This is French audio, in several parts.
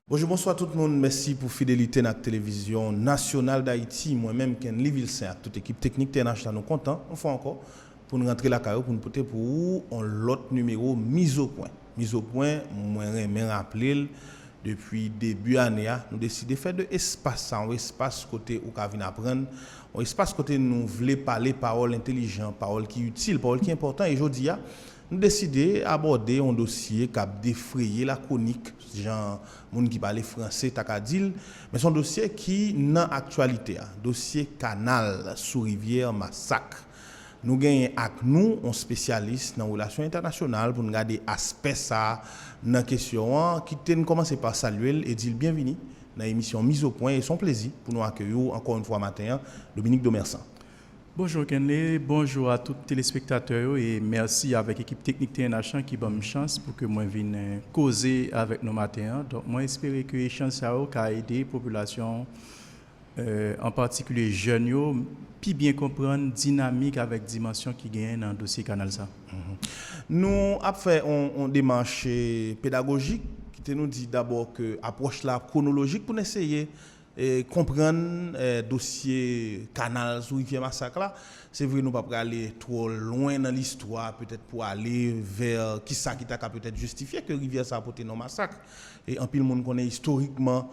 Bonjour, bonsoir tout le monde. Merci pour fidélité à la télévision nationale d'Haïti. Moi-même, Ken Livilsain, avec toute l'équipe technique TNH, nous content. On fait encore pour nous rentrer la carrière, pour nous porter pour vous l'autre numéro mise au point. Mise au point, moi, je rappeler depuis début année, nous décidons de faire de espace, un espace côté où nous venons apprendre, un espace côté nous voulons parler paroles intelligentes, paroles qui sont utiles, paroles qui sont importantes. Et aujourd'hui, nous décidons d'aborder un dossier qui a défrayé la chronique, genre, gens qui parlent français, takadil, mais c'est un dossier qui est dans l'actualité, dossier canal sous rivière massacre. Nous gagnons avec nous un spécialiste dans les relations internationales pour nous regarder aspect ça dans la question qui commencer par saluer et dire bienvenue dans l'émission Mise au point et son plaisir pour nous accueillir encore une fois matin Dominique Domersan. Bonjour Kenley, bonjour à tous les téléspectateurs et merci avec l'équipe technique TNH qui donne une chance pour que moi vienne causer avec nous matin. Donc moi j'espère que l'échange ça a aidé la population en particulier jeunes puis bien comprendre dynamique avec dimension qui gagne dans le dossier canal ça. Nous avons fait une démarche pédagogique qui nous dit d'abord que approche la chronologique pour essayer comprendre le dossier canal sous rivière massacre là. C'est vrai nous pas aller trop loin dans l'histoire peut-être pour aller vers qui ça qui t'a peut-être justifier que rivière ça a porté nos massacres et en pile monde connaît historiquement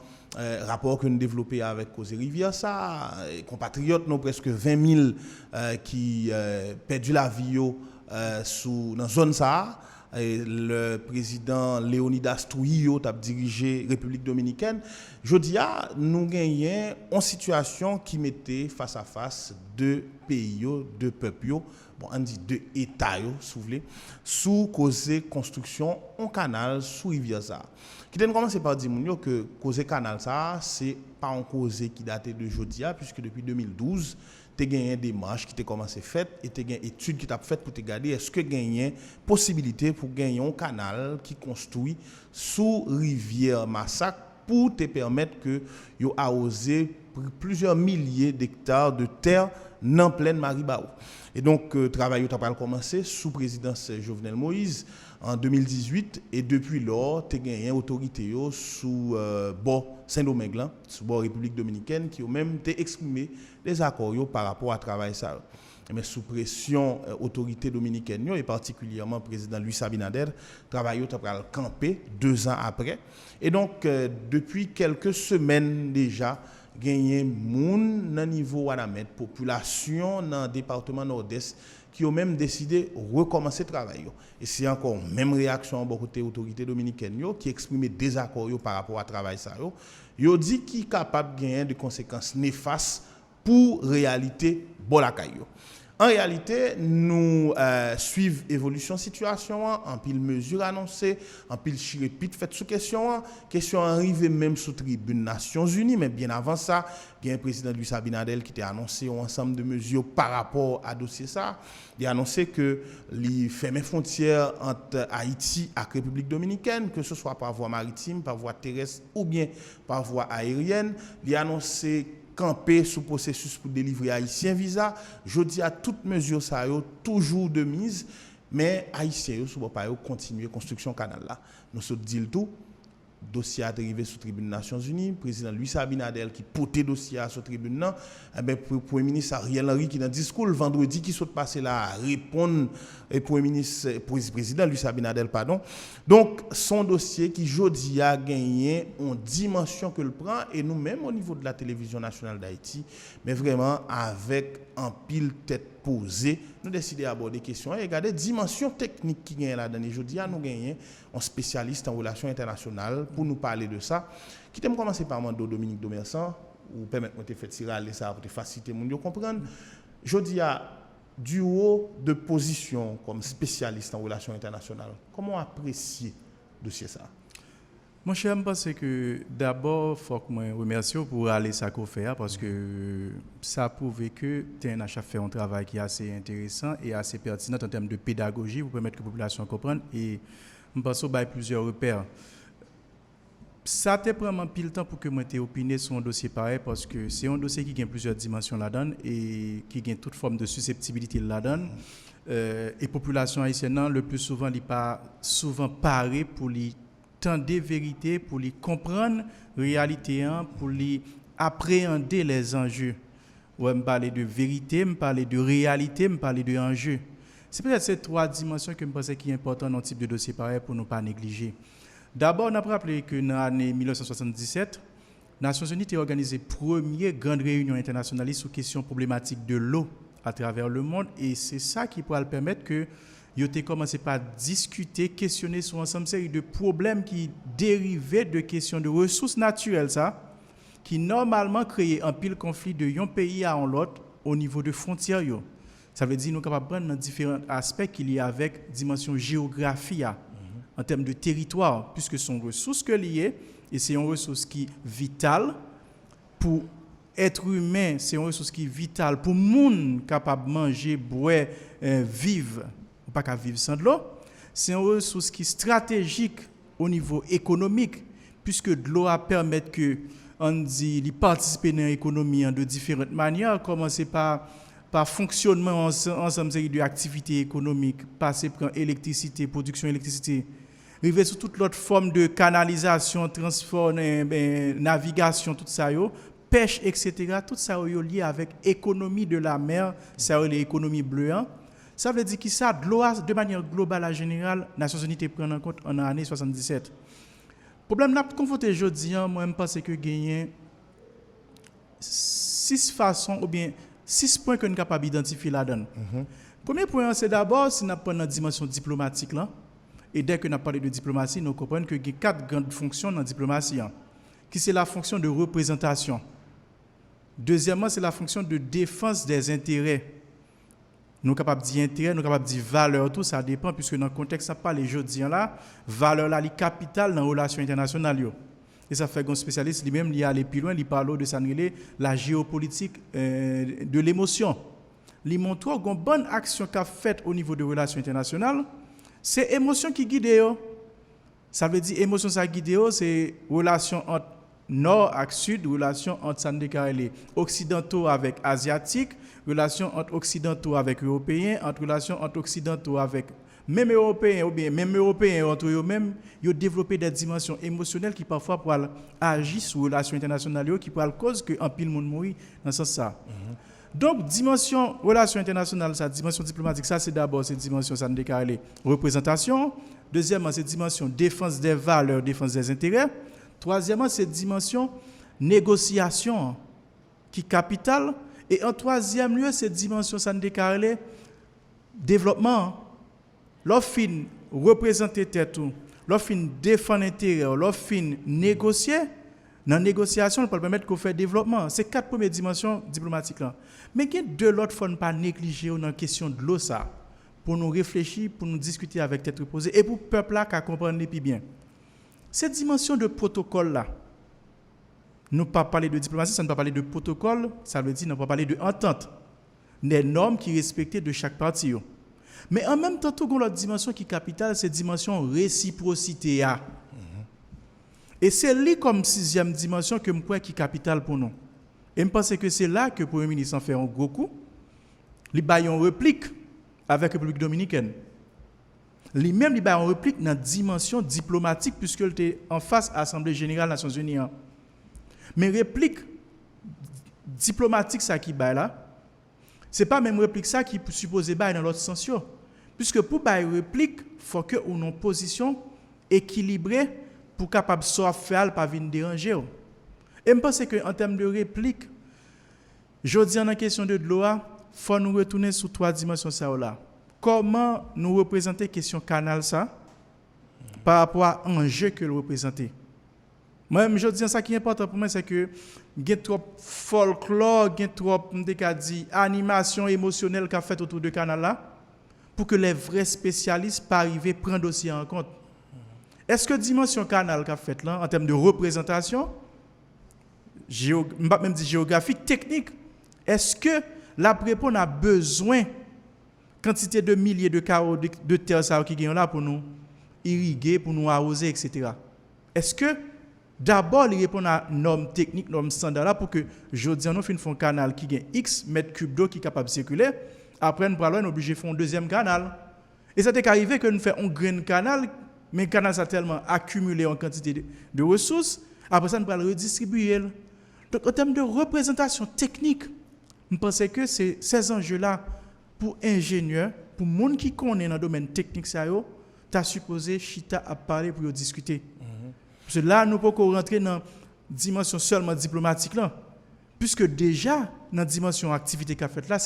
rapport que nous développé avec cause rivière ça compatriotes nous presque 20 000 qui perdu la vie sous dans zone ça. Le président Léonidas Trujillo a dirigé République dominicaine. Jodia, nous gagnons une situation qui mettait face à face deux pays, deux peuples, bon, on dit deux États, si vous voulez, sous cause construction en canal sous rivière ça. Qui a commencé par dire que cause canal ça, c'est pas un cause qui datait de Jodia, puisque depuis 2012, tu as gagné des démarches qui ont commencé à faire et tu as gagné des études qui ont faites pour te regarder est-ce que gagné possibilité pour gagner un canal qui construit sous rivière massacre pour te permettre que yo arroser plusieurs milliers d'hectares de terre dans pleine Maribaou. Et donc travail a commencé sous présidence Jovenel Moïse en 2018 et depuis lors tu as gagné autorité sous bord Saint-Domingue sous bord République dominicaine qui ont même exprimé des accords par rapport à travail ça. Mais sous pression autorité dominicaine et particulièrement président Luis Abinader, travail a campé 2 ans après. Et donc depuis quelques semaines déjà gagné moun nan niveau Wanamet population dans le département nord-est qui ont même décidé de recommencer le travail. Et c'est encore même réaction de côté autorité dominicaine qui exprime des accords par rapport à travail ça. Yo dit qui capable de gagner des conséquences néfastes pour réalité bolakayo. En réalité, nous suivons l'évolution de la situation, en pile mesure annoncée, en pile chirépite fait sous question arrivée même sous tribune Nations Unies, mais bien avant ça, il y a un président Luis Abinader qui a annoncé un ensemble de mesures par rapport à dossier ça. Il a annoncé que les fermer frontières entre Haïti et la République dominicaine, que ce soit par voie maritime, par voie terrestre ou bien par voie aérienne. Il a annoncé camper sous processus pour délivrer haïtien visa. Je dis à toute mesure ça toujours de mise, mais haïtien sous pas continuer construction canal là. Nous se dit le tout. Dossier arrivé sous tribune Nations Unies, président Luis Abinader qui portait dossier à sous tribune là, premier ministre Ariel Henry qui dans discours le vendredi qui sont passé là répondre premier ministre président Luis Abinader pardon. Donc son dossier qui jodi a gagné en dimension que le prend et nous même au niveau de la télévision nationale d'Haïti, mais vraiment avec un pile tête posée, nous décidons d'aborder des questions et regarder dimension technique qui gagne là dans les jodi a nous gagner un spécialiste en relations internationales pour nous parler de ça. Qui t'aime commencer par Mando Dominique Domersan ou permettre de faire tirer ça pour te faciliter mon comprendre. Jodi a du haut de position comme spécialiste en relations internationales. Comment apprécier le dossier ça? Mon cher, je pense que d'abord, il faut que je remercie pour aller ça qu'on fait parce que ça a prouvé que TNH a fait un travail qui est assez intéressant et assez pertinent en termes de pédagogie pour permettre que la population comprenne et je pense qu'il y a plusieurs repères. Ça te prend un pile temps pour que moi opiner sur un dossier pareil parce que c'est un dossier qui a plusieurs dimensions là-dedans et qui a toute forme de susceptibilité là-dedans. Et population haïtienne non, le plus souvent n'est pas souvent parée pour les temps des vérités, pour les comprendre réalité, pour les appréhender les enjeux. Ouais, me parler de vérité, me parler de réalité, me parler de enjeux. C'est peut-être ces trois dimensions que je pense qui est important dans un type de dossier pareil pour ne pas négliger. D'abord, on a rappelé que dans l'année 1977, les Nations Unies ont organisé la première grande réunion internationale sur questions problématiques de l'eau à travers le monde. Et c'est ça qui pourra permettre que ils ont commencé par discuter, questionner sur une série de problèmes qui dérivaient de questions de ressources naturelles, ça, qui normalement créaient un pile conflit de un pays à l'autre au niveau de frontières. Ça veut dire que nous sommes capables de prendre dans différents aspects qu'il y a avec dimension géographie en termes de territoire, puisque ce sont ressources que liées et c'est une ressource qui est vitale pour être humain, c'est une ressource qui est vitale pour monde capable de manger, boire, vivre, ou pas qu'à vivre sans de l'eau. C'est une ressource qui est stratégique au niveau économique, puisque de l'eau permet que on dit de participer dans l'économie de différentes manières, commencer par fonctionnement ensemble de activités économiques, passer par électricité, production d'électricité, arriver sur toute l'autre forme de canalisation, transport, navigation, tout ça, pêche, etc. Tout ça est lié avec l'économie de la mer, ça l'économie bleue. Ça veut dire que ça, de manière globale et générale, les Nations Unies prennent en compte en l'année 1977. Le problème là, confronté aujourd'hui, moi je pense que gagner 6 façons ou bien 6 points que nous sommes capables d'identifier là-dedans. Premier point, c'est d'abord si nous prenons la dimension diplomatique là. Et dès que nous parlons de diplomatie, nous comprenons qu'il y a 4 grandes fonctions dans la diplomatie. Qui c'est la fonction de représentation. Deuxièmement, c'est la fonction de défense des intérêts. Nous sommes capables de dire intérêt, nous sommes capables de dire valeur, tout ça dépend, puisque dans le contexte, ça parle aujourd'hui là, valeur là, est capitale dans les relations internationales. Et ça fait qu'un spécialiste lui-même, il aller plus loin, il parle de ça, la géopolitique de l'émotion. Il montre qu'une bonne action qu'a faite au niveau des relations internationales, c'est l'émotion qui guide. Ça veut dire émotion ça guide, c'est relation entre nord et sud, relation entre les occidentaux avec asiatiques, relation entre occidentaux avec européens, entre relations entre occidentaux avec même européens ou bien même européens entre eux-mêmes, ils ont développé des dimensions émotionnelles qui parfois peuvent agir sur les relations internationales qui peuvent cause que un pile monde mourir dans ce sens ça. Donc dimension relations internationales, ça dimension diplomatique, ça c'est d'abord cette dimension ça déclaré représentation, deuxièmement c'est dimension défense des valeurs, défense des intérêts, troisièmement c'est dimension négociation qui capitale. Et en troisième lieu, cette dimension, ça nous déclare développement. L'offre représenter tête, l'offre défendre intérêt, l'offre négocier. Dans la négociation, on peut permettre qu'on fait développement. C'est 4 premières dimensions diplomatiques là. Mais il y a 2 autres fois ne pas négliger dans la question de l'eau ça, pour nous réfléchir, pour nous discuter avec tête reposée et pour le peuple là qui comprendre les plus bien. Cette dimension de protocole là. Nous ne pas parler de diplomatie, ça ne pas parler de protocole, ça veut dire ne pas parler de entente, des normes qui respectées de chaque partie. Mais en même temps, toute l'autre dimension qui est capitale, c'est la dimension réciprocité. Et c'est là comme 6e dimension que je crois qui est capitale pour nous. Et je pense que c'est là que le Premier ministre en fait un gros coup. Il y a une réplique avec la République dominicaine. Lui-même, il y a une réplique dans la dimension diplomatique puisqu'il était en face à l'Assemblée générale des Nations unies. Mais réplique diplomatique ça qui bail là, c'est pas même réplique ça qui supposé bail dans l'autre sens. Puisque pour bail réplique, faut que on ait une position équilibrée pour capable soit faire pas venir déranger. Et je pense que en termes de réplique, je dis en question de loi, faut nous retourner sur 3 dimensions ça là. Comment nous représenter question canal ça par rapport à l'enjeu que le représenter. Moi-même, je dis ça qui est important pour moi, c'est que il y a trop folklore, il y a trop animation émotionnelle qu'a fait autour de canal là, pour que les vrais spécialistes pas arriver prendre dossier en compte. Est-ce que dimension canal qu'a fait là, en termes de représentation, même dit géographique, technique, est-ce que la prépa a besoin quantité de milliers de carreaux de terre qui sont là pour nous irriguer, pour nous arroser, etc. Est-ce que D'abord, il répond à normes techniques, normes standards là pour que je dis nous faisons un canal qui gagne X mètres cubes d'eau qui est capable de circuler. Après, nous sommes obligés de faire un deuxième canal. Et ça t'est arrivé que nous faisons un grand canal, mais le canal a tellement accumulé en quantité de ressources. Après ça, nous allons redistribuer. Donc, en termes de représentation technique, je pense que ces enjeux-là, pour ingénieurs, pour les gens qui connaissent dans le domaine technique, tu as supposé chita à parler pour discuter. Parce que là, nous ne pouvons pas rentrer dans la dimension seulement diplomatique, là, puisque déjà, dans la dimension activité qu'a faite là,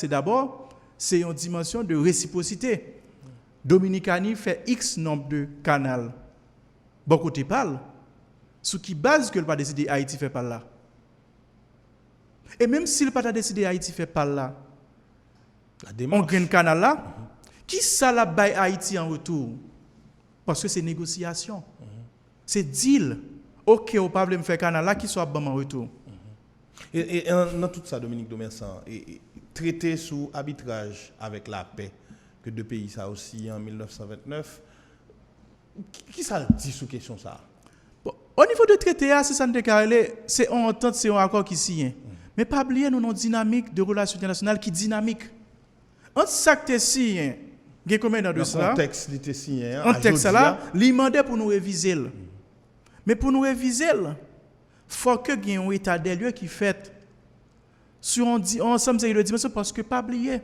c'est une dimension de réciprocité. Dominicani fait X nombre de canaux. Bon côté parle, sous qui base que le pas décidé Haïti fait par là. Et même si le pas décidé Haïti fait par là, on gagne un canal là, qui ça la baille Haïti en retour? Parce que c'est négociation. C'est deal. OK, on pas me faire canal là qui soit bon en retour. Et dans tout ça, Dominique Domersan, traité sous arbitrage avec la paix que deux pays ça aussi en 1929. Qui ça dit sous question ça? Bon, au niveau de traité, c'est ça c'est on entend, c'est un accord qui signe. Mais pas oublier nous une dynamique de relations internationales qui dynamique. Entre ça que signé, il y a combien de ça? Le contexte était signé. En texte là, il demandait pour nous réviser. Mais pour nous réviser, il faut que il y ait un état des lieux qui fait sur ensemble de dimensions parce que pas oublier.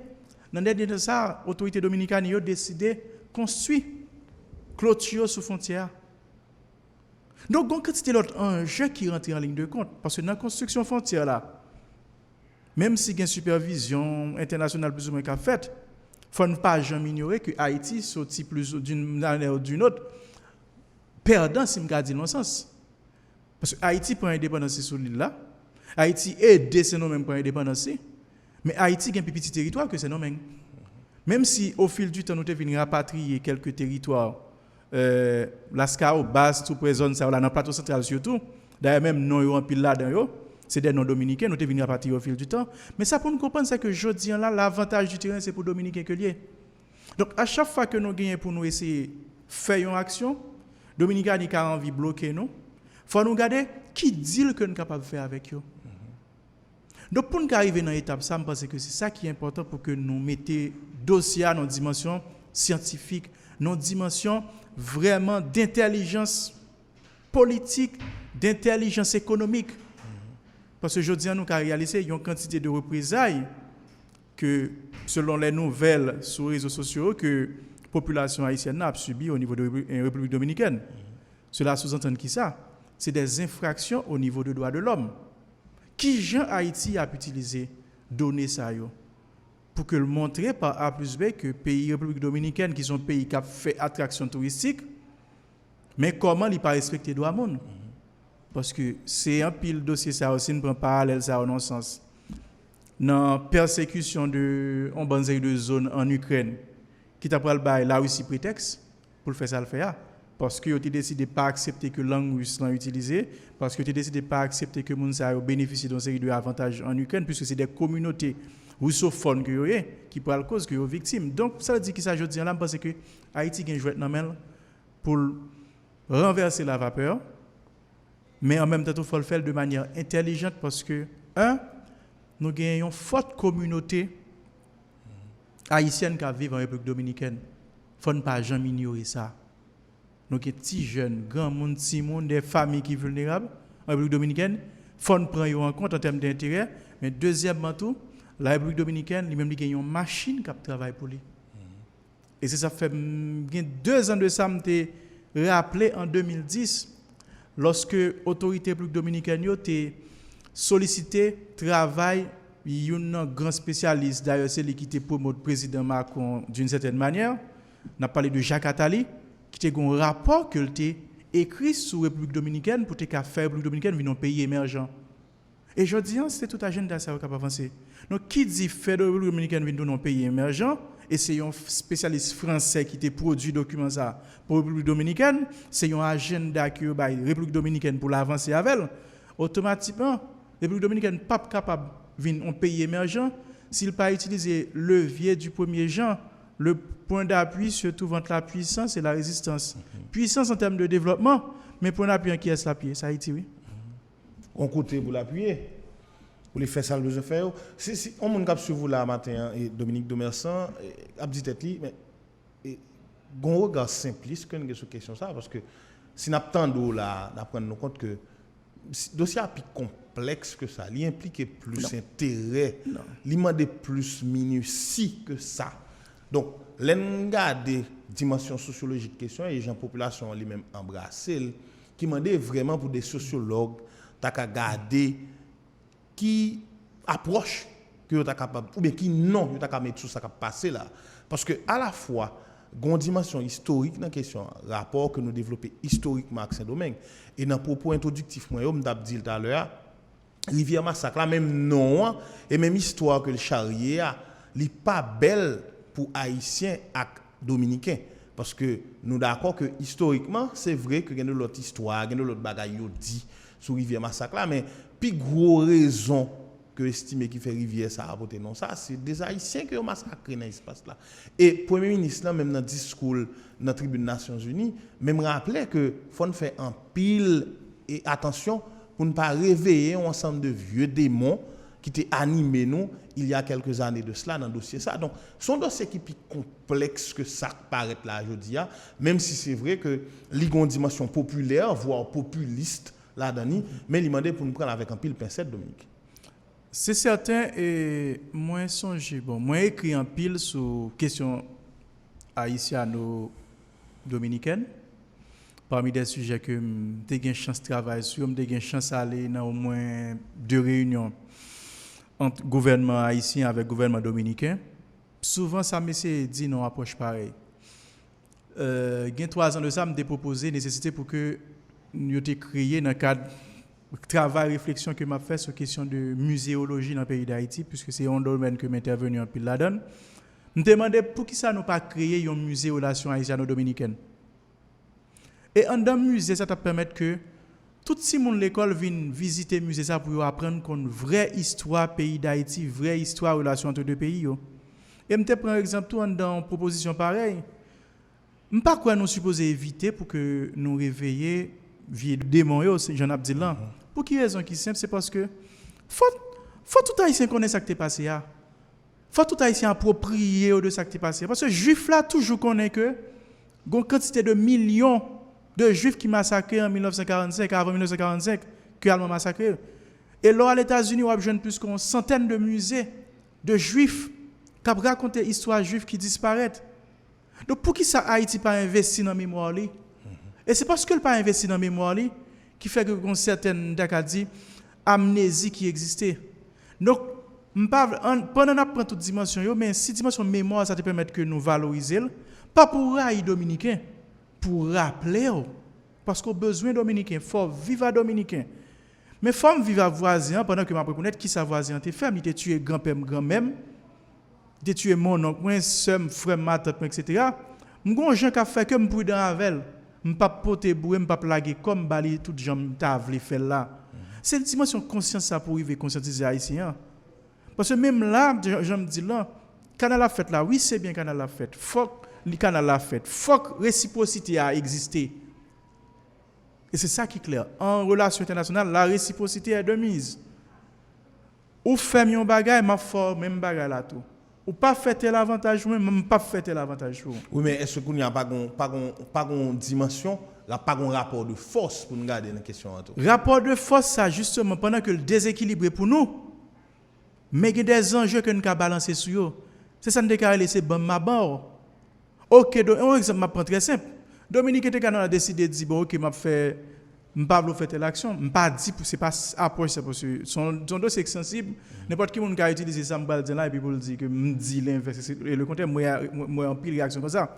Dans le dernier de ça, l'autorité dominicaine a décidé de construire clôture sous frontière. Donc, quand c'était l'autre enjeu qui rentre en ligne de compte, parce que dans la construction frontière là, même si il y a une supervision internationale plus ou moins qu'a faite, il ne faut pas jamais ignorer que Haïti sortit plus d'une manière ou d'une autre perdant si je dis dans le sens. Parce que Haïti prend indépendance sur l'île là, Haïti aide ces noms pour indépendance, mais Haïti a un petit territoire que c'est non même. Même si au fil du temps nous avons venu rapatrier quelques territoires, Lascaux, Basse, tout présent ça là dans le plateau central surtout, d'ailleurs même non en pile là dedans c'est des non dominicains nous avons venu rapatrier au fil du temps, mais ça pour nous comprendre c'est que jodi là l'avantage du terrain c'est pour dominicains que lié. Donc à chaque fois que nous gagnons pour nous essayer faire une action, dominicains a envie de bloquer nous. Faut nous regarder qui dit que nous sommes capables de faire avec eux. Donc, pour nous arriver dans l'étape, ça, je pense que c'est ça qui est important pour que nous mettions dossier dans une dimension scientifique, dans une dimension vraiment d'intelligence politique, d'intelligence économique. Parce que je dis à nous qu'à réaliser, il y a une quantité de représailles que, selon les nouvelles sur les réseaux sociaux, que la population haïtienne a subi au niveau de la République dominicaine. Cela sous-entend qui ça? C'est des infractions au niveau des droits de l'homme. Qui Jean Haïti a utilisé données ça pour que le montrer par A plus B que pays République dominicaine qui sont pays qui a fait attraction touristique, mais comment il pas respecter les droits de l'homme? Parce que c'est un pile dossier ça aussi ne prend parallèle ça au non sens. Dans persécution de en banzai de zone en Ukraine qui t'a pris le bail la Russie prétexte pour le faire ça le faire. Parce que tu décidé de ne pas accepter que la langue russe soit utilisée, parce que tu décidé de ne pas accepter que les gens bénéficient d'une série d'avantages en Ukraine, puisque c'est des communautés russophones qui prennent la cause, qui sont victimes. Donc, ça veut dire que ça, je dis là, parce que Haïti a joué dans le pour renverser la vapeur, mais en même temps, il faut le faire de manière intelligente, parce que, nous avons une forte communauté haïtienne qui vit en République dominicaine. Il ne faut pas jamais ignorer ça. Donc, les petits jeunes, grands monde, petits monde, des familles qui sont vulnérables en République dominicaine, il faut prendre en compte en termes d'intérêt. Mais deuxièmement, tout, la République dominicaine, lui-même, il y a une machine qui travaille pour lui. Et c'est ça fait 2 ans de ça, je me rappelé en 2010, lorsque l'autorité République dominicaine a sollicité travail, il y a un grand spécialiste, d'ailleurs, c'est lui qui était promu le président Macron d'une certaine manière. On a parlé de Jacques Attali, qui était un rapport que tu écrit sur la République dominicaine pour te faire la République dominicaine venir un pays émergent. Et je dis, c'est tout agenda ça qui a avancé. Donc, qui dit faire de la République dominicaine venir un pays émergent, et c'est un spécialiste français qui a produit document ça pour la République dominicaine, c'est un agenda que la République dominicaine pour l'avancer avec elle, automatiquement, la République dominicaine n'est pas capable de venir un pays émergent s'il n'a pas utilisé le levier du premier genre. Le point d'appui, surtout entre la puissance et la résistance. Puissance en termes de développement, mais point d'appui en qui est la pied, ça Haïti, oui. on côté pour l'appuyer. Pour les faire ça le besoin faire. Si on monde cap sur vous là matin et Dominique Domersan a dit tête li mais gon regard simpliste que sur question ça parce que si n'a attendons là d'apprendre nous compte que dossier est plus complexe que ça, il implique plus intérêt, il demande plus minutie que ça. Donc l'en garder dimension sociologique question et les gens population lui-même embrasser qui demandait vraiment pour des sociologues ta garder qui approche que tu es capable ou bien qui non tu es capable mettre tout ça qui passer là parce que à la fois une dimension historique dans la question rapport que nous développons historiquement avec Saint-Domingue et dans le propos introductif moi on m'a dit tout à l'heure Rivière Massacre là même nom et même histoire que le charrier n'est pas belle pour haïtiens et dominicains parce que nous d'accord que historiquement c'est vrai que il y a l'autre histoire il y a l'autre bagaille dit sur Rivière Massacre là mais plus gros raison que estimer qui fait rivière ça apporter non ça c'est des haïtiens qui ont massacré dans l'espace là et premier ministre là même dans discours dans tribune des Nations Unies même rappelait que faut faire en pile et attention pour ne pas réveiller un ensemble de vieux démons qui étaient animés nous il y a quelques années de cela dans le dossier ça donc son dossier qui est plus complexe que ça paraît là aujourd'hui même si c'est vrai que il y a une dimension populaire voire populiste là-dedans, mais il demandait pour nous prendre avec un pile pincette, Dominique. C'est certain, et moi, songe, bon, moi, écrit en pile sur question haïtiano-dominicaine, parmi des sujets que j'ai eu chance de travailler sur, j'ai eu chance d'aller dans au moins 2 réunions entre gouvernement haïtien avec gouvernement dominicain. Souvent, ça me dit non, approche pareil. Il y a 3 ans de ça, je proposé nécessité pour que nous avons créé dans le cadre de travail réflexion que m'a fait sur la question de muséologie dans le pays d'Haïti, puisque c'est un domaine que m'intervenu en pile là-dedans. Je me demandais pour qui ça nous pas créé un musée relation haïtiano-dominicaine. Et en dans musée, ça te permet que tout si monde l'école vient visiter le musée ça pour apprendre qu'on vraie histoire pays d'Haïti, vraie histoire relation entre deux pays. Et je prends exemple tout dans une proposition pareille. Je ne sais pas quoi nous supposons éviter pour que nous réveillions vieux démon yo Jean Abdillah. Pour qui raison qui simple c'est parce que faut tout haïtien connaître ça qui t'est passé là. Faut tout haïtien approprier de ça qui t'est passé parce que juif là toujours connaît que gon quantité de millions de juifs qui massacrés en 1945 avant 1945 que allemand massacré et là aux États-Unis on a besoin plus qu'une centaine de musées de juifs qui racontent l'histoire juive qui disparaît. Donc pour qui ça Haïti pas investi dans mémoire li? Et c'est parce que le pas investi dans la mémoire qui fait que une certaine amnésie qui existait. Donc, pendant qu'on prend toute dimension, mais si dimension mémoire, ça te permet que nous valorisions, pas pour railler dominicain, pour rappeler, parce qu'on a besoin dominicain, il faut vivre à dominicain. Mais il faut vivre à voisin pendant que je reconnaître qui sa voisin te fait, il te tué grand-père, grand-mère, il te tué mon oncle, moi, soeur, frère, ma tante, etc. Je suis un gens qui fait que je suis dans la veille. Je ne peux pas porter boué, je ne peux pas plaguer comme bali tout gens qui fait là. C'est une dimension de conscience ça pour arriver à conscientiser les Haïtiens. Parce que même là, je me dis là, canal a fait là, oui c'est bien canal a fait. Faut le canal a fait. Faut que réciprocité a existé. Et c'est ça qui est clair. En relation internationale, la réciprocité est de mise. Ou fait un bagage, m'a fait même bagage là tout. Ou pas fêter l'avantage ou même pas fêter l'avantage. Oui, mais est-ce qu'il n'y a pas une dimension, pas un rapport de force pour nous garder la question? Rapport de force, ça justement, pendant que le déséquilibre est pour nous, mais il y a des enjeux que nous avons balancés sur eux. C'est ça que nous avons laissé bon ma barre. Ok, un exemple très simple. Dominique a décidé de dire, bon, ok, je ne pas faire l'action. Je ne pas dire que ce n'est pas approche, c'est parce que son dossier est sensible. N'importe qui peut utiliser ça, et puis pour dire que je dis l'inverse. Et le contraire, moi, en pile réaction comme ça.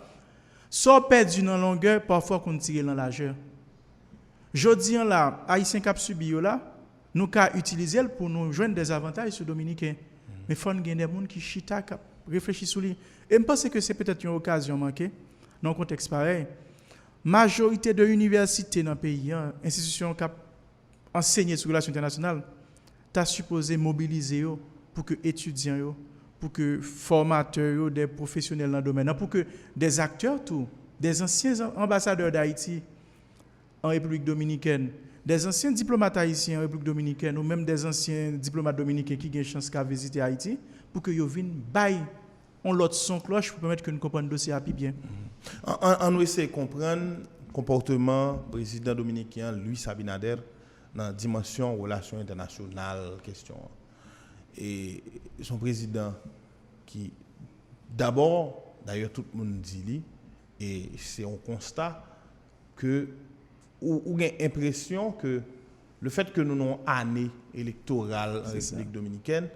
Soit perdu dans la longueur, parfois qu'on tire dans la largeur. Je dis là, Haïtien qui a subi là, nous avons utilisé pour nous joindre des avantages sur Dominicain. Mais il faut qu'il y ait des gens qui chita, qui réfléchissent sur lui. Et je pense que c'est peut-être une occasion manquée, dans un contexte pareil. Majorité de l'université dans le pays, institutions qui enseignent sur les relations internationales, tu supposé mobiliser pour que les étudiants, pour que les formateurs, des professionnels dans le domaine, pour que des acteurs, des anciens ambassadeurs d'Haïti en République dominicaine, des anciens diplomates haïtiens en République dominicaine ou même des anciens diplomates dominicains qui ont une chance de visiter Haïti pour que yo viennent bailler on l'autre son cloche pour permettre que nous comprenions le dossier plus bien. On essaie de comprendre le comportement du président dominicain Luis Abinader dans la dimension relations internationales question. Et son président qui d'abord, d'ailleurs tout le monde dit, et c'est un constat que ou a l'impression que le fait que nous avons une année électorale en République dominicaine,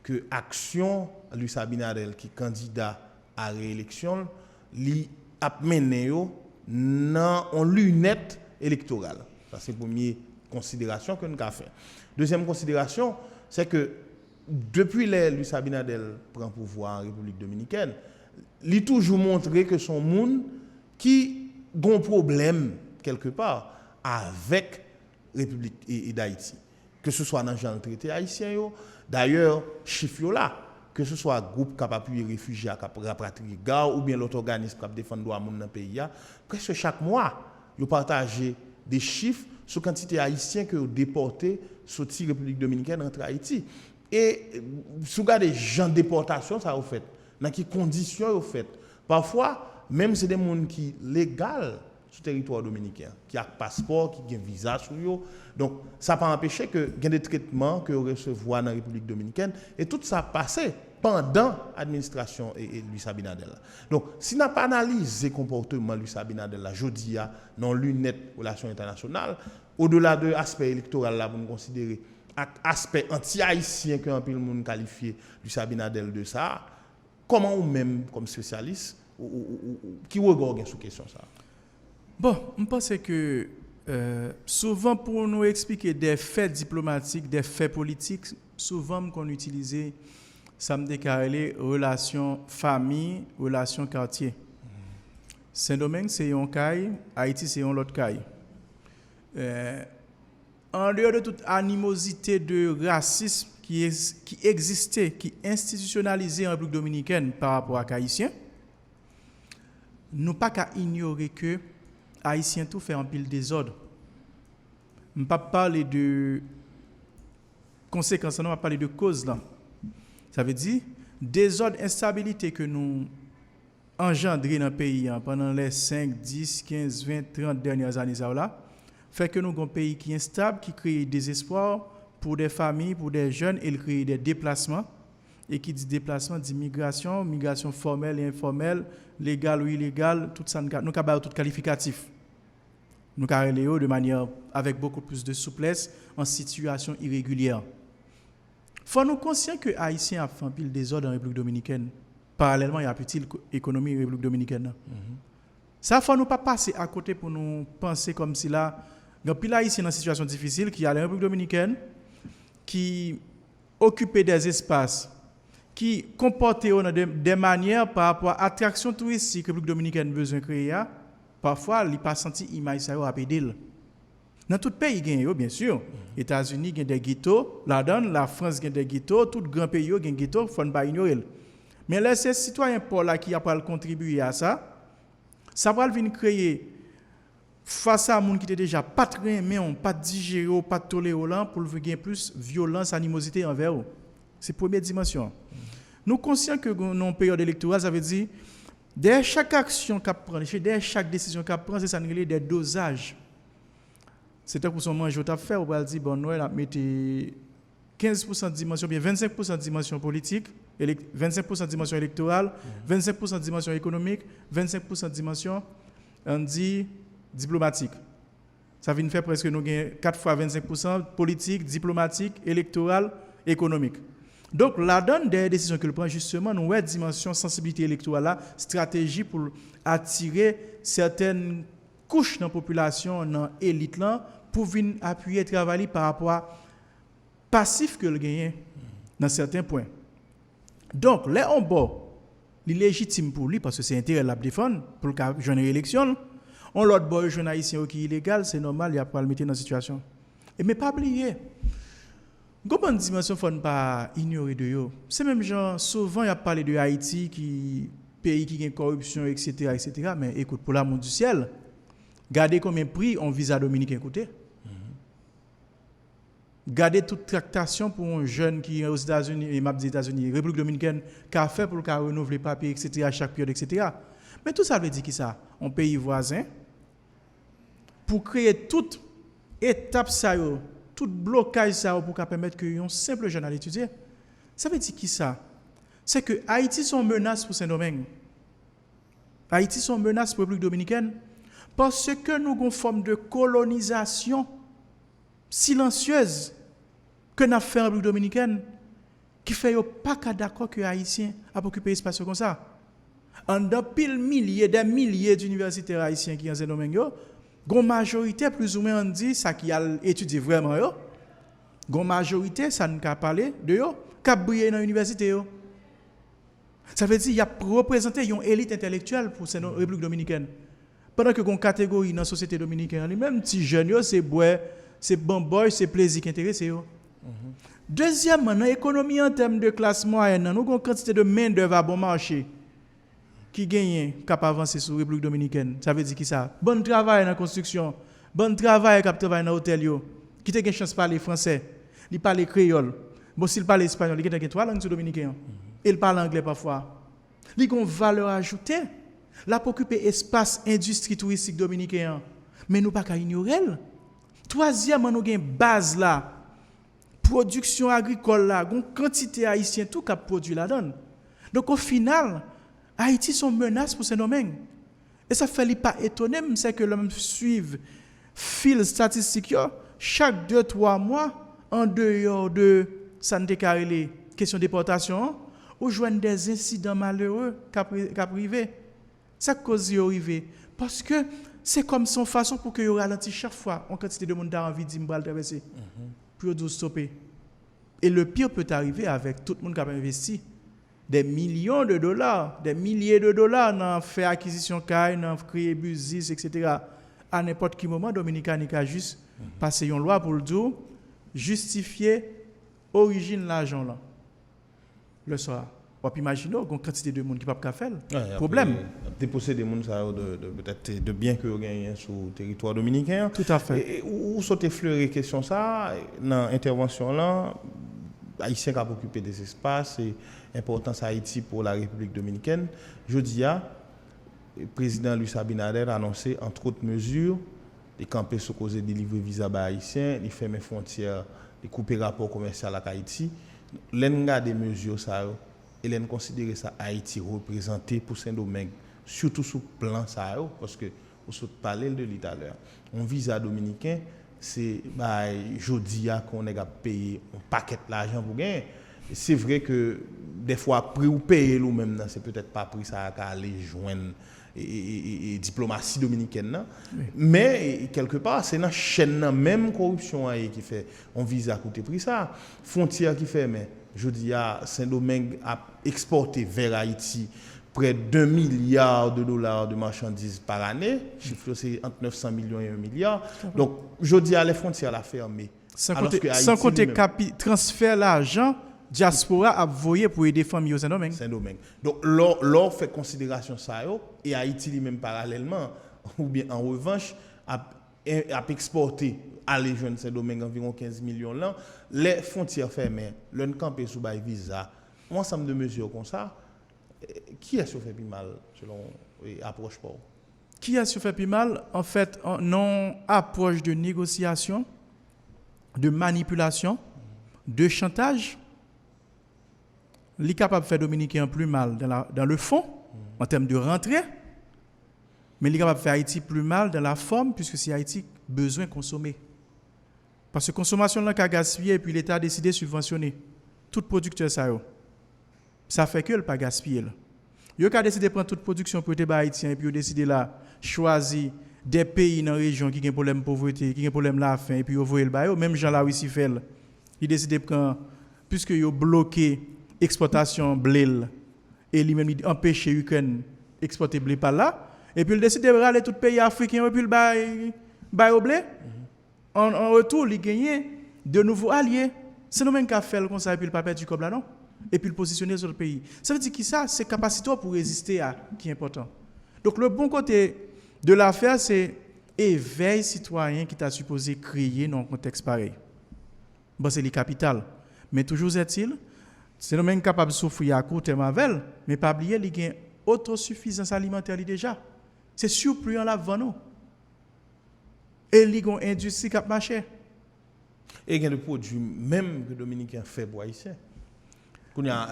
que Action Luis Abinader qui est candidat à réélection, lui a mené dans une lunette électorale. Ça c'est la première considération que nous avons fait. Deuxième considération, c'est que depuis que Luis Abinader prend pouvoir en République dominicaine, il a toujours montré que son monde qui a un problème quelque part avec la République d'Haïti. Que ce soit dans le traité haïtien, d'ailleurs, chiffre là, que ce soit le groupe qui a appuyé les réfugiés, qui a rapatrié les gars, ou bien l'autre organisme qui a défendu les droits dans le pays, presque chaque mois, ils partagent des chiffres sur la quantité haïtienne qui ont déporté sur la République dominicaine entre Haïti. Et si vous regardez les gens de déportation, ça a fait. Dans quelles conditions vous fait. Parfois, même c'est des gens qui sont légaux sur le territoire dominicain, qui ont un passeport, qui ont un visa sur eux. Donc, ça n'a pas empêché que il y ait des traitements que vous recevez dans la République dominicaine. Et tout ça a passé pendant l'administration et Luis Abinader. Donc, si on n'a pas analysé le comportement de Luis Abinader, je dis, dans l'UNET relations internationales, au-delà de l'aspect électoral, là, vous considérez aspect anti-haïtien que un peu le monde qualifié Luis Abinader de ça, comment ou même comme spécialiste, qui regarde sur question ça? Bon, je pense que souvent pour nous expliquer des faits diplomatiques, des faits politiques, souvent qu'on utilise ça me déclaré relations famille, relations quartier. Saint-Domingue c'est un cas, Haïti c'est un autre cas. En dehors de toute animosité de racisme qui existait, qui institutionnalisait en République dominicaine par rapport à Haïtiens, nous pas qu'à ignorer que Haïtiens tout fait un pile désordre. Je ne vais pas parler de conséquences, on va parler de causes là. Ça veut dire désordre, instabilité que nous engendré dans le pays pendant les 5, 10, 15, 20, 30 dernières années là, fait que nous avons un pays qui est instable, qui crée des espoirs pour des familles, pour des jeunes, et il crée des déplacements. Et qui dit déplacement, dit migration, migration formelle et informelle, légale ou illégale, tout ça, nous avons tout qualificatif. Nous avons de manière avec beaucoup plus de souplesse en situation irrégulière. Il faut nous conscients que les Haïtiens ont fait un pile désordre en République dominicaine. Parallèlement, il y a une petite économie en République dominicaine. Ça, il ne faut nous pas passer à côté pour nous penser comme si là, il y a pile Haïtiens dans une situation difficile qui a la République dominicaine, qui occupent des espaces, qui comportent des manières par rapport à l'attraction touristique que la République dominicaine a besoin de créer. Parfois, il n'a pas senti l'image à pédale. Dans tout pays, il y a bien sûr. Les États-Unis ont des ghettos, la France a des ghettos, tout grand pays a des ghettos, il ne faut pas ignorer. Mais là, ces citoyens pour là qui ont contribué à ça, ça va venir créer face à un monde qui était déjà pas très aimé, pas digéré, pas tolérant pour gagner plus violence, animosité envers eux. C'est la première dimension. Nous sommes conscients que dans une période électorale, ça veut dire derrière chaque action qu'on prend, derrière chaque décision qu'on prend, c'est ça des dosages. C'était pour son manger à faire, on va dire bon Noël a mettre 15% de dimension, bien 25% de dimension politique, 25% de dimension électorale, 25% de dimension économique, 25% de dimension on dit diplomatique. Ça vient faire presque nous 4 fois 25% politique, diplomatique, électoral, économique. Donc la donne des décisions que le prend justement nous ouais dimension sensibilité électorale là, stratégie pour attirer certaines couches dans la population, dans l'élite là pour venir appuyer travailler par rapport à passif que le gagne dans certains points. Donc là on bord il est légitime pour lui parce que c'est intérêt la défendre pour le cas jeune élection. On l'autre boy jeune haïtien qui est illégal, c'est normal, il a pas le mettre dans situation. Et mais pas oublier comment dimension faut ne pas ignorer de yo. C'est même genre souvent il a parlé de Haïti qui pays qui a corruption etc., mais écoute pour l'amour du ciel, regardez combien prix on visa dominicain coûté. garder toute tractation pour un jeune qui est aux États-Unis, et m'a dit États-Unis, République dominicaine, qui a fait pour le renouveler les papiers, etc., à chaque période, etc. Mais tout ça veut dire qui ça? Un pays voisin, pour créer toute étape, ça, tout blocage ça, pour permettre qu'un simple jeune à étudier. Ça veut dire qui ça? C'est que Haïti sont menace pour Saint-Domingue. Haïti sont menace pour la République dominicaine parce que nous avons une forme de colonisation silencieuse que nous avons fait en République dominicaine qui fait pas d'accord que les Haïtiens a occupé l'espace comme ça. En des milliers d'universitaires haïtiens qui sont en Saint-Domingue, une majorité, plus ou moins, on dit, ça qui a étudié vraiment, une majorité, ça ne peut parler de eux, qui a brillé dans l'université. Ça veut dire qu'il y a représenté une élite intellectuelle pour la République dominicaine. Pendant que une catégorie dans la société dominicaine, même petits jeunes, c'est bois, c'est bon boy, c'est plaisir qui intéresse. Deuxièmement, dans l'économie en termes de classe moyenne, nous avons une quantité de main-d'œuvre à bon marché qui gagne, capable d'avancer sur la République dominicaine. Ça veut dire qui ça? Bon travail dans la construction, bon travail qui travaille dans l'hôtel, qui a une chance de parler français, il parle créole. Bon, s'il parle espagnol, il a 3 langues dominicaines. Il parle anglais parfois. Il a une valeur ajoutée. Là, pour occuper espace industrie touristique dominicaine. Mais nous ne pouvons pas ignorer. Troisièmement, nous avons une base là. Production agricole là. Une quantité haïtienne, tout qui produit là-dedans. Donc, au final, Haïti sont menace pour ce domaine. Et ça fait pas étonner, c'est que l'homme suive fil statistique chaque 2-3 mois, en dehors de santé carré, question de déportation, ou joindre des incidents malheureux qui arrivent. Ça cause y arriver. Parce que c'est comme son façon pour que y ralentisse chaque fois. En quantité de monde qui a envie de me traverser. Pour nous stopper. Et le pire peut arriver avec tout le monde qui a investi des millions de dollars, des milliers de dollars dans faire acquisition caille, dans créer business, etc. À n'importe quel moment, Dominicain a juste passé une loi pour le dire, justifier l'origine de l'argent là. Le soir. On peut imaginer une quantité de monde qui ne peut pas faire. Problème. Déposer des gens peut-être de biens que vous gagnez sur le territoire dominicain. Tout à fait. Et où sont effleurées question ça dans l'intervention là, Haïtien qui a occupé des espaces et importance Haïti pour la République dominicaine. Jeudi, le président Luis Abinader a annoncé entre autres mesures de camper sous cause de délivrer visa à Haïtiens, de fermer frontières, de couper rapport commercial avec Haïti. L'enga des mesures ça et l'en considérer ça Haïti représenté pour Saint-Domingue surtout sous plan ça parce que on se parlait de l'État l'heure. Un visa dominicain c'est jodi a qu'on est payer un paquet d'argent pour gagner. C'est vrai que des fois prix ou payer nous même c'est peut-être pas prix ça à aller joindre et diplomatie dominicaine oui. Mais quelque part c'est dans chaîne même corruption qui fait on visa coûter prix ça frontière qui fait mais je dis à Saint-Domingue a exporté vers Haïti près d'$1 milliard de marchandises par année chiffre c'est entre 900 millions et 1 milliard donc je dis à les frontières la fermées sans compter transfert l'argent diaspora a voyé pour aider familles au Saint-Domingue. Donc, l'or fait considération ça et Haïti lui-même parallèlement, ou bien en revanche, a exporté à les jeunes Saint-Domingue environ 15 millions là, les frontières fermées, le campé sous bail visa, un ensemble de mesures comme ça, qui a fait plus mal selon l'approche pour? Qui a fait plus mal? En fait, non approche de négociation, de manipulation, de chantage. Il est capable de faire Dominicain plus mal dans le fond, en termes de rentrée, mais il est capable de faire Haïti plus mal dans la forme, puisque c'est Haïti besoin de consommer. Parce que la consommation là a gaspillé et puis l'État a décidé de subventionner tout producteur ça fait que le pas gaspiller. Il a décidé de prendre toute production pour les Haïtiens et puis il a décidé là choisir des pays dans la région qui ont un problème de pauvreté, qui ont un problème de la faim et puis il a envoyé le bail, même Jean là aussi fait. Il a décidé de prendre puisque il a bloqué exportation blé et lui-même empêcher l'Ukraine d'exporter blé par là et puis il décide de râler tout le pays africain et puis le bail au blé en retour il gagne de nouveaux alliés c'est nous même qui a fait comme ça et puis le pas perdu comme là non et puis le positionner sur le pays ça veut dire que ça c'est capacité pour résister à qui est important donc le bon côté de l'affaire c'est éveil citoyen qui t'a supposé créer dans un contexte pareil Bon, c'est les capitales. Mais toujours est-il, c'est le même capable de souffrir à court terme avec elle, mais pas oublier qu'il y a une autosuffisance alimentaire déjà. C'est surpris en la vente. Et il y a une industrie qui a marché. Et il y a des produits même que Dominicains fait pour Haïtiens. Il y a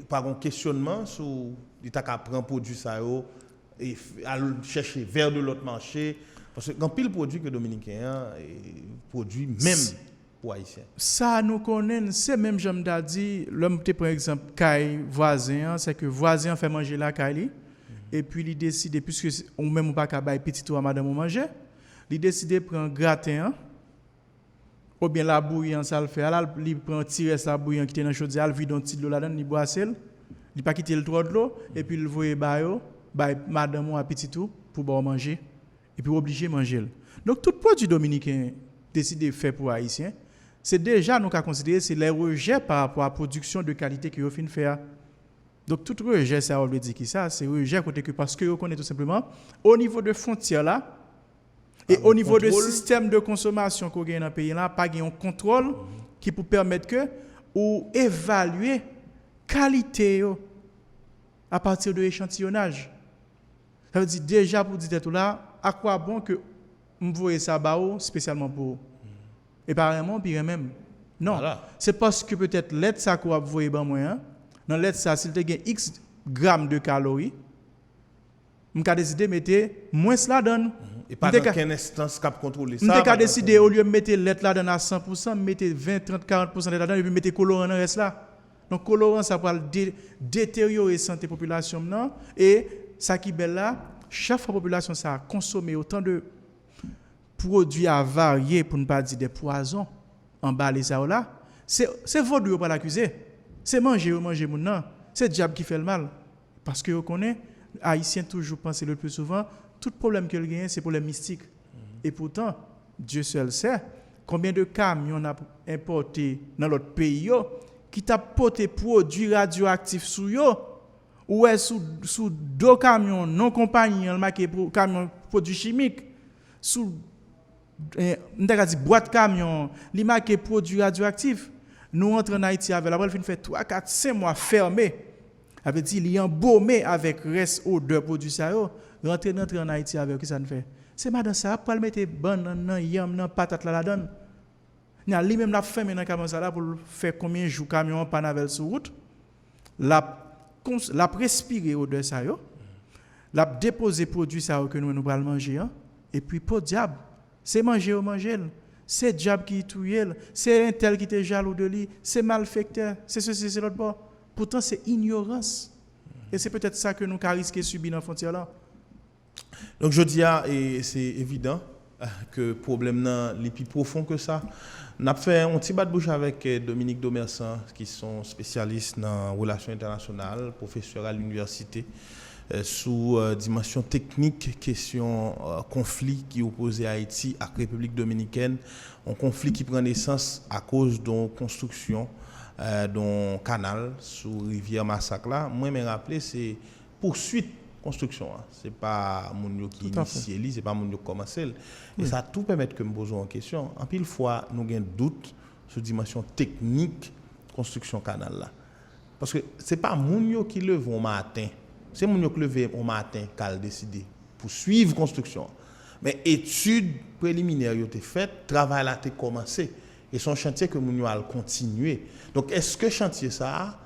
par un questionnement sur l'État qui prend produit ça et à chercher vers de l'autre marché. Parce que quand pile produit que Dominicains produit même pour Haïtiens. Ça nous connaît, c'est même j'aime dit, l'homme par exemple caille voisin, c'est que voisin fait manger la caille et puis il décide puisque on même pas qu'à bailler petit ou à madame manger, il décide de prendre gratin ou bien la bouillant ça le fait, là il prend tirer la bouillant qui était dans chaudière, il vide un petit de l'eau là-dedans, il boit celle, il pas quitter le trop de l'eau et puis il voyer bailler madame ou à petit tout pour boire manger et puis obligé manger. Donc tout produit dominicain décidé faire pour haïtien, c'est déjà nous qu'à considérer c'est les rejets par rapport à la production de qualité que vous fin faire. Donc tout rejet ça on veut dire qui ça, c'est rejet côté que parce que vous connaissez tout simplement au niveau de frontières là et au niveau de système de consommation qu'on gagne dans le pays là, pas un contrôle qui peut permettre que ou évaluer qualité yo, à partir de l'échantillonnage. Ça veut dire déjà pour dire tout là, à quoi bon que m'voyer ça bao spécialement pour et apparemment puis même non, voilà. C'est parce que peut-être l'aide ça qu'on va voyer ban moyen, dans l'aide ça s'il te gagne X grammes de calories, m'ka décider mettre moins cela donne. Et pas dans quelle instance cap contrôler ça. M'ka décider au lieu de mettre l'aide là donne à 100%, mettre 20, 30, 40% là dedans et puis mettre colorant dans reste là. Donc colorant ça va détériorer santé population non et ça qui belle là, chaque fois population ça a consommé autant de produits avariés pour ne pas dire des poisons emballés ça là, c'est vaudou pas l'accuser. C'est manger mon non, c'est diable qui fait le mal parce que on connaît haïtien toujours penser le plus souvent tout problème qu'il gagne c'est problème mystique. Et pourtant Dieu seul sait combien de camions on a importé dans l'autre pays qui t'a porté produits radioactifs sous yo ou est sous deux camions non compagnie on marqué camion produits chimiques sous boîte camion li marqué produits radioactifs nous entrons en Haïti avec la balle fin fait 3 4 5 mois fermé avait dit il est embaumé avec reste odeur produit ça yo rentrer en Haïti avec que ça ne fait c'est madame ça pas le mettre banane nan yam nan patate là donne il a lui même la fermé dans camion ça là pour faire combien jours camion pas avec sur route la respirer odeur ça yo la déposer produit ça que nous va manger et puis pour diable c'est manger ou manger c'est diable qui touye c'est un tel qui était jaloux de lui c'est malfecteur c'est ceci c'est l'autre bord pourtant c'est ignorance et c'est peut-être ça que nous risquons de subir dans la frontière là. Donc je dis et c'est évident que le problème est plus profond que ça. On a fait un petit bas de bouche avec Dominique Domersan qui sont spécialistes dans les relations internationales, professeur à l'université sous dimension technique, question conflit qui oppose Haïti à la République dominicaine, un conflit qui prend naissance à cause d'une construction d'un canal sous rivière Massacre là. Moi me rappeler c'est poursuite construction c'est pas mon qui initié c'est pas mon qui commencé et ça tout permettre que me poser en question en pile fois nous gain doute sur dimension technique construction canal là parce que c'est pas mon qui lève au matin c'est mon qui levé au matin qu'al décider pour suivre construction mais études préliminaires ont été faites travail là été commencé et son chantier que mon a continuer donc est-ce que chantier ça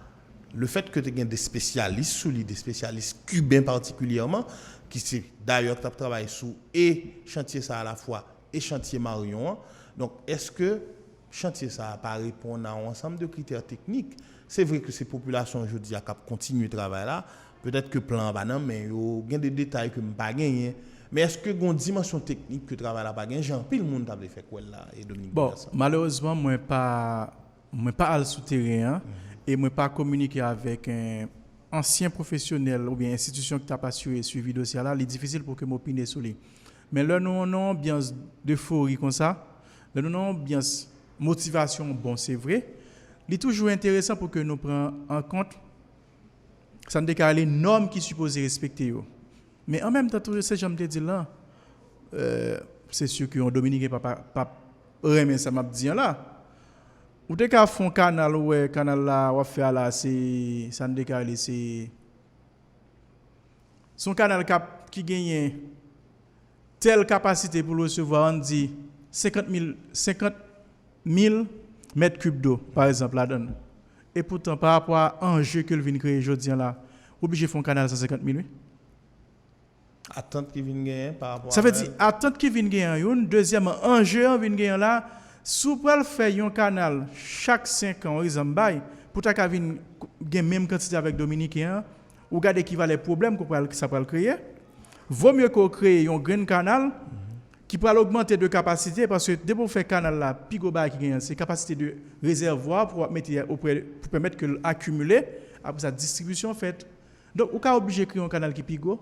le fait que tu aies des spécialistes sous des spécialistes cubains particulièrement qui d'ailleurs travaillent sous et chantier ça à la fois et chantier Marion donc est-ce que chantier ça pas répondre à un ensemble de critères techniques c'est vrai que ces populations aujourd'hui à cap continuer travail là peut-être que plan banan mais il y a des détails que me pas gagner mais est-ce que une dimension technique que travail là pas gagner Jean pile monde t'a fait quoi là et Dominique bon malheureusement moi pas à le souterrain et moi pas communiquer avec un ancien professionnel ou bien institution qui t'a pas suivi dossier là, il est difficile pour que m'opine sur lui. Mais là nous on a ambiance d'euphorie comme ça, là nous on ambiance motivation bon c'est vrai, il est toujours intéressant pour que nous prenions en compte ça ne décale les normes qui supposées respecter yo. Mais en même temps tout ce j'aime te dire là c'est sûr que on Dominique pas remet ça m'a dit là. Ou te ka font canal ouais canal là ou faire là c'est ça ne décalé c'est son canal qui gagne telle capacité pour recevoir on dit 50 000 mètres cubes d'eau par exemple là-dedans. Et pourtant par rapport à enjeu que vient créer aujourd'hui là, obligé font canal 150 000 oui. Attente qui vient gagner par rapport ça veut dire attente qui vient gagner une deuxième enjeu vient gagner là sous pour faire un canal chaque 5 ans exemple bail pour ta ka vinn gain même quantité avec dominicain ou garder qui va les problèmes que ça peut créer vaut mieux qu'on crée un grand canal qui peut augmenter de capacité parce que dès pour faire canal là pigo bail qui gagne c'est capacité de réservoir pour mettre auprès pour permettre que accumuler après sa distribution faite donc ou ka obligé créer un canal qui pigo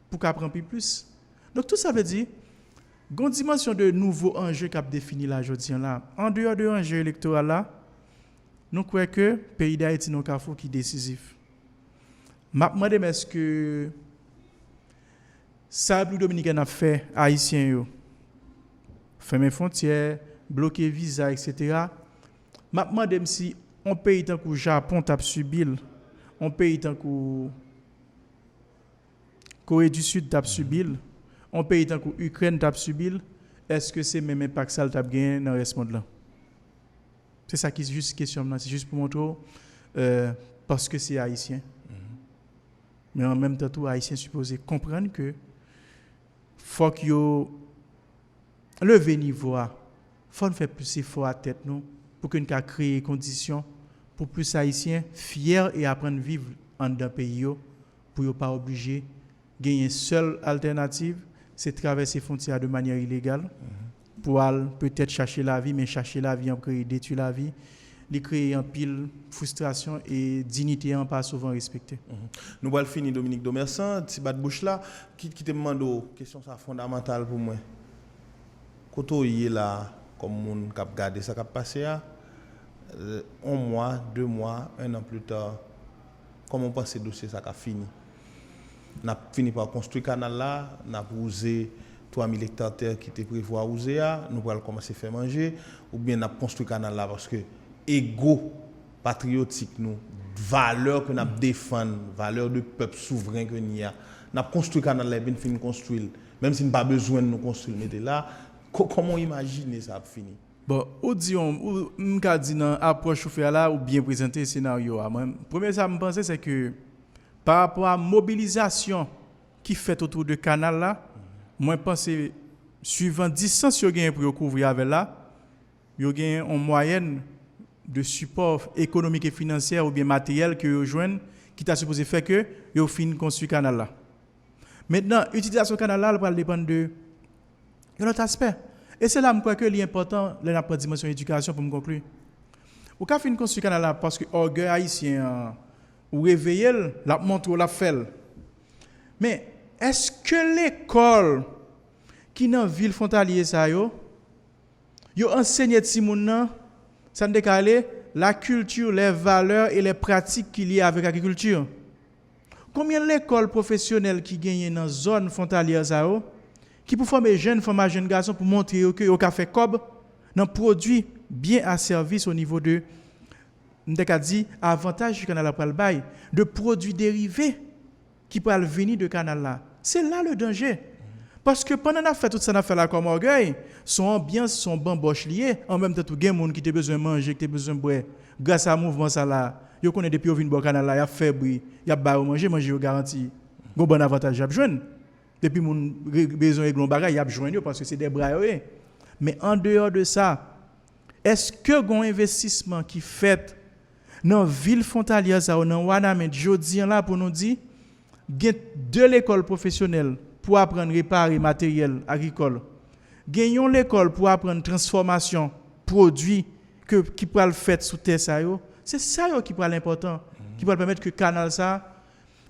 pour qu'a prendre plus donc tout ça veut dire une dimension de nouveaux enjeux qu'a défini là aujourd'hui là en dehors de l'enjeu électoral là nous croyons que le pays d'Haïti non carrefour qui décisif m'a demandé est-ce que ça plus dominicain a fait haïtien yo fermer frontières bloquer visa etc. m'a demandé si un pays tant que Japon t'a subi un pays tant que Corée du Sud t'a subi un pays tant que Ukraine t'a subi est-ce que c'est même impact ça t'a gagné dans le reste monde là c'est ça qui est juste question là c'est juste pour montrer parce que c'est haïtien mais en même temps tout haïtien supposé comprendre que faut que yo lever niveau faut faire plus effort à tête nous pour que nous créer conditions pour plus haïtiens fiers et apprendre vivre en d'un pays yo pour yo pas obligé gagner seule alternative c'est traverser frontières de manière illégale pour peut-être chercher la vie mais chercher la vie en créer détruire la vie les créer en pile frustration et dignité en pas souvent respectée. Nous allons finir Dominique Domersan petit bas de bouche là qui te demande question ça fondamentale pour moi. Quand y est là comme monde qui a regardé ça qui a passé un mois, 2 mois, 1 an plus tard comment on pense que dossier ça a fini. On a fini par construire canal là, on a usé 3000 hectares terre qui était prévu à user nous allons commencer à faire manger ou bien on a construit canal là parce que égo patriotique nous valeur que nous défendre valeur de peuple souverain que nous a n'a construit canal là bien fin construire même si nous pas besoin de nous construire mais là comment imaginer ça fini bon ou m'ka dit dans approche faire là ou bien présenter scénario premier ça me penser c'est que par rapport à mobilisation qui fait autour de canal là moi penser suivant distance yo gain pour couvrir avec là yo gain en moyenne de support économique et financier ou bien matériel que yo joignent qui t'a supposé faire que yo fin construire canal là. Maintenant, utilisation canal là va dépendre de l'autre aspect. Et c'est là que je crois que l'important là la dimension éducation pour me conclure. Ou ka fin construire canal là parce que orgueil haïtien ou réveiller la montre la fait. Mais est-ce que l'école qui dans ville frontalier ça yo enseigne ti moun nan ça décalé la culture, les valeurs et les pratiques qu'il y a avec l'agriculture. Combien l'école professionnelle qui gagne dans zone frontalière ça qui pour former jeunes femmes, jeunes garçons pour montrer que yo ka fait cob dans produit bien à service au niveau de m'deka dit avantage du canal après le bail de produits dérivés qui peuvent venir de canal là. C'est là le danger. Parce que pendant qu'on a fait tout ça, on a fait là comme orgueil, son ambiance, son bamboche lié, en même temps, tout le monde qui a besoin de manger, qui a besoin de boire, grâce à mouvement ça là, yo connaît depuis au vin bon canal là, y a faible, y a ba manger yo garanti. Gon bon avantage y a besoin. Depuis mon besoin glon bagay y a besoin parce que c'est des bras. Mais en dehors de ça, est-ce que gon investissement qui fait dans ville frontalière ça dans Wanamé jodi là pour nous dire de l'école professionnelle pour apprendre réparer matériel agricole. Gagnons l'école pour apprendre transformation produits qui pourra le faire sous terre ça yo. C'est ça yo qui pourra l'important, qui pourra permettre que canal ça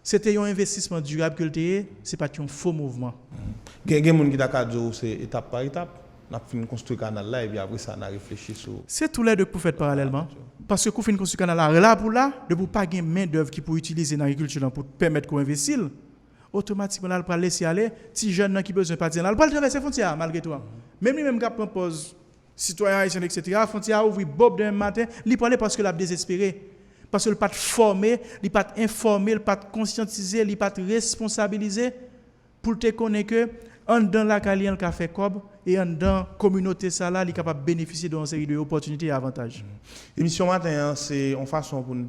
c'était un investissement durable que le c'est pas un faux mouvement. Gen moun qui t'a dit c'est étape par étape. On a fini construire canal là et puis après ça on a réfléchi sur c'est tous les deux pour faire parallèlement parce que qu'on fin construire canal là pour de pour pas gain main d'œuvre qui pour utiliser dans l'agriculture pour permettre qu'on investisse automatiquement là pour laisser aller si jeune qui besoin partir là pour traverser frontière malgré toi même lui même qui prend pause citoyens haïtiens, etc., font ouvrir Bob d'un matin, il parle parce que l'a désespéré. Parce que le pas formé, il pas informé, il pas conscientisé, il pas responsabilisé pour te connaître que en dans la carrière qu'a fait cob et en dans communauté ça là, il est capable de bénéficier d'une série d'opportunités et avantages. L'émission matin, c'est une façon pour nous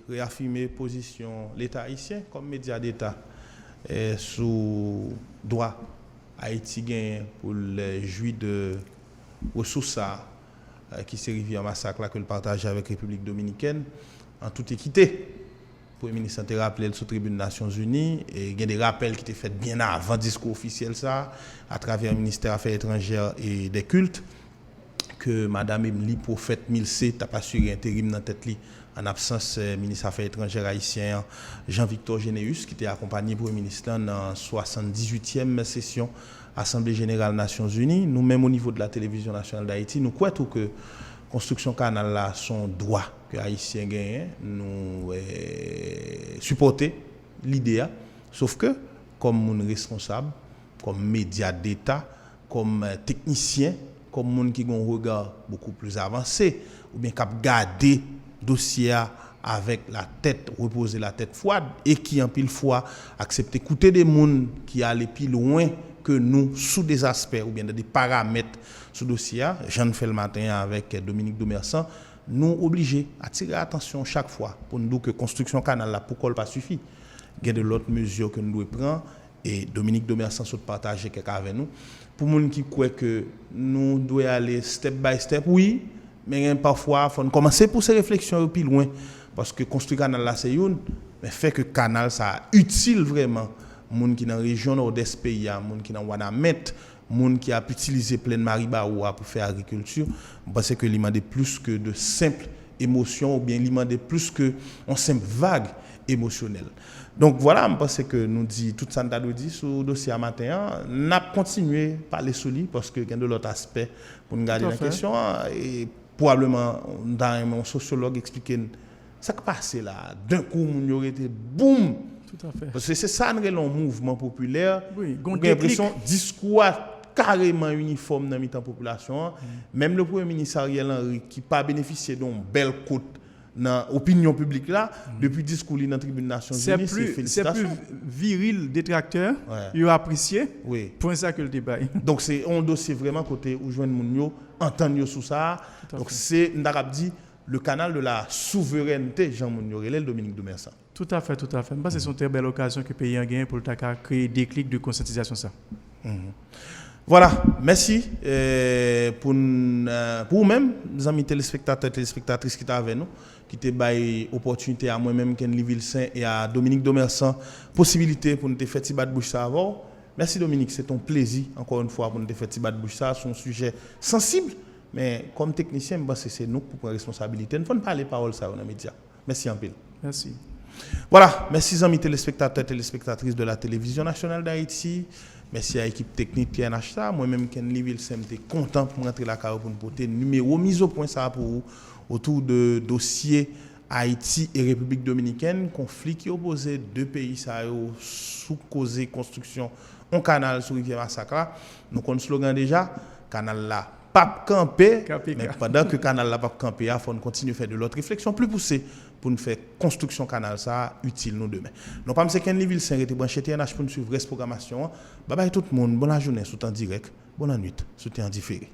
réaffirmer position l'État haïtien comme média d'État sous droit Haïti gagne pour les jouir de ressources qui s'est rivière massacre là que le partage avec République dominicaine en toute équité. Le Premier ministre a rappelé sous tribune des Nations Unies et il y a des rappels qui étaient faits bien avant le discours officiel ça à travers le ministère des Affaires étrangères et des cultes que Madame Emily Prophète Milsé t'a assuré intérim dans tête li en absence ministre des Affaires étrangères haïtien Jean-Victor Généus qui était accompagné pour le ministre dans la 78e session Assemblée générale des Nations Unies. Nous même au niveau de la télévision nationale d'Haïti, nous croyons que construction canal là son droit que haïtien gagne nous supporter l'idée sauf que comme mon responsable comme média d'état comme technicien comme monde qui a un regard beaucoup plus avancé ou bien cap garder dossier avec la tête reposer la tête froide et qui en pile fois accepter écouter des monde qui allaient plus loin que nous sous des aspects ou bien des paramètres sous dossier. J'en fais le matin avec Dominique Domersan. Nous obligés à tirer attention chaque fois pour nous dire que construction canal là pourquoi pas suffit. Il y a de l'autre mesures que nous devons prendre et Dominique Domersan saute partager quelque avec nous pour les gens qui croient que nous devons aller step by step oui mais parfois faut commencer pour ces réflexions plus loin parce que construire canal là c'est une mais fait que canal ça utile vraiment moun qui dans région nord-est pays moun qui dans Wanamet moun qui a utilisé plein de Maribaoua pour faire agriculture parce que il demande plus que de simples émotions ou bien il demande plus que on simple vague émotionnelle. Donc voilà, je pense que nous dit tout ça nous dit sur le dossier à matin, n'a continuer parler sur lui parce que il y a de l'autre aspect pour nous garder la question et probablement dans mon sociologue expliquer ça qui passe là d'un coup on aurait été boum. Tout à fait. Parce que c'est ça un mouvement populaire. Oui, j'ai l'impression discours carrément uniforme dans la population. Même le Premier ministre Ariel Henry qui n'a pas bénéficié d'une belle cote dans l'opinion publique là, depuis le discours dans la tribune des Nations Unies, c'est plus viril détracteur, il a apprécié. Oui. Pour ça que le débat. Donc c'est un dossier vraiment côté où joindre moun yo, entendre sur ça. Donc c'est dit le canal de la souveraineté Jean Mounio Relel Dominique Domersan. Tout à fait, tout à fait. C'est une très belle occasion que le pays a gagné pour créer des clics de conscientisation ça. Voilà, merci pour vous-même, les amis téléspectateurs et téléspectatrices qui étaient avec nous, qui étaient baillé opportunité à moi-même, Ken Vilsain et à Dominique Domersan, possibilité pour nous faire petit bat de bouche ça avant. Merci Dominique, c'est un plaisir encore une fois pour nous faire petit bat de bouche ça, c'est un sujet sensible, mais comme technicien, c'est nous pour prendre responsabilité. Nous ne faut pas parler parole ça dans les médias. Merci en pile. Merci. Voilà, merci amis téléspectateurs et téléspectatrices de la télévision nationale d'Haïti. Merci à l'équipe technique TNH. Moi-même, Ken Liville, j'étais content pour rentrer la carrière pour nous porter numéro mise au point ça pour vous autour de dossier Haïti et République dominicaine, conflit qui opposait deux pays ça sous causé construction un canal sur rivière Massacre. Nous avons un slogan déjà, canal là pas camper, mais pendant que canal là pas camper, il faut continuer à faire de l'autre réflexion plus poussée pour nous faire construction canal ça utile nous demain. Non pas monsieur Ken Liville, c'est été branché TNH pour nous suivre cette programmation. Bye bye tout le monde, bonne journée sous temps direct, bonne nuit sous temps différé.